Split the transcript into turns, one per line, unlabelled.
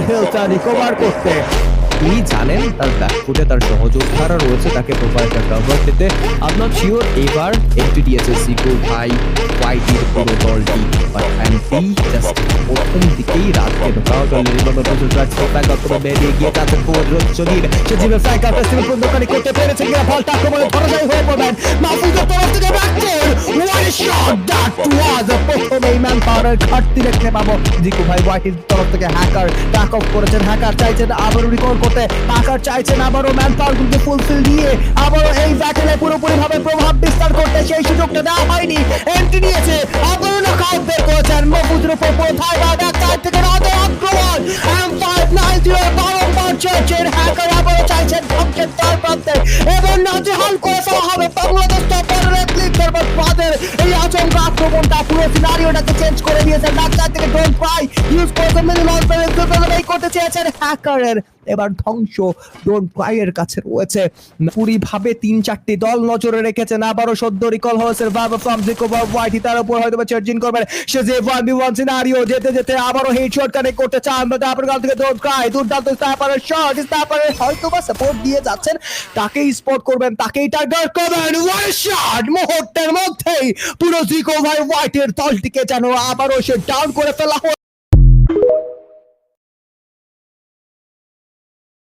হেলথটা recover করতে। তিনি জানেন তার ব্যাকফুটে তার সহযোদ্ধারা রয়েছে তাকে প্রপারটা কভার দিতে। আই এম নট শিওর এবার এন্ট্রি দিয়েছে জিকো ভাই হোয়াইটের পুরো দলটি, বাট এমপি জাস্ট প্রথম দিকেই রাতকে ঢোকাও দলের মতো ট্রাক্স ব্যাক আপ করে বেরিয়ে গিয়ে তাদের ফোর্ড রচ্চদির সে জিমে ফ্লাইক আউট টেস্টিং বন্ধকারী করতে পেরেছে কিনা বলটা আক্রমণে ধরাশায়ী হয়ে পড়বেন মাহফুজের তরফ থেকে back foot one shot that was প্রথমেই ম্যান পাওয়ারের ঘাটতি দেখতে পাবো। জিকো ভাই হোয়াইটের তরফ থেকে হ্যাকার ব্যাক অফ করেছেন, হ্যাকার চাইছেন আবারও রিকভার করতে, হ্যাকার চাইছেন আবারও ম্যান পাওয়ারগুলোকে ফুলফিল দিয়ে আবারও এই ব্যাটেলে পুরোপুরি ভাবে প্রভাব বিস্তার করতে, সেই সুযোগটা দেওয়া হয়নি। এন্ট্রি নিয়েছে আবারও নকআউট বের করেছেন মাহফুজের উপর কোথায় বা ব্যাক সাইড থেকে রাতের আক্রমণ M590 বারংবার চার্চের হ্যাকার আবারও চাইছেন ধ্বংসের তার প্রান্তে এবং নাজেহাল করে ফেলা হবে বাংলাদেশ টপারের ক্লিকের বাদের এই আচমকা আক্রমণটা পুরো সিনারিওটাকে চেঞ্জ করে দিয়েছে। ব্যাক সাইড থেকে ডোন্ট ট্রাই ইউজ করেছেন মিডল অফেন্স দুটোই করতে চেয়েছেন হ্যাকারের, এবার ধ্বংস ডোন্ট ট্রাই এর কাছে রয়েছে। পুরি ভাবে 3-4টি দল নজরে রেখেছেন, আবারও সদ্য রিকল হয়েছে ভাবে ফ্রম জিকো হোয়াইট, তার উপর হয়তো চার্জিং করবেন সে যে 1v1 সিনারিও যেতে যেতে আবারও হেডশট কানেক্ট করতে চান, বাট আপনার কাছ থেকে ডোন্ট ট্রাই দুর্দান্ত স্নাইপারের শট, স্নাইপারের হয়তো বা সাপোর্ট দিয়ে যাচ্ছেন, তাকেই স্পট করবেন, তাকেই টার্গেট করবেন, ওয়ান শট মুহূর্তের মধ্যেই পুরো জিকো ভাই হোয়াইটের দলটিকে যেন আবারও সে ডাউন করে ফেলা হলো।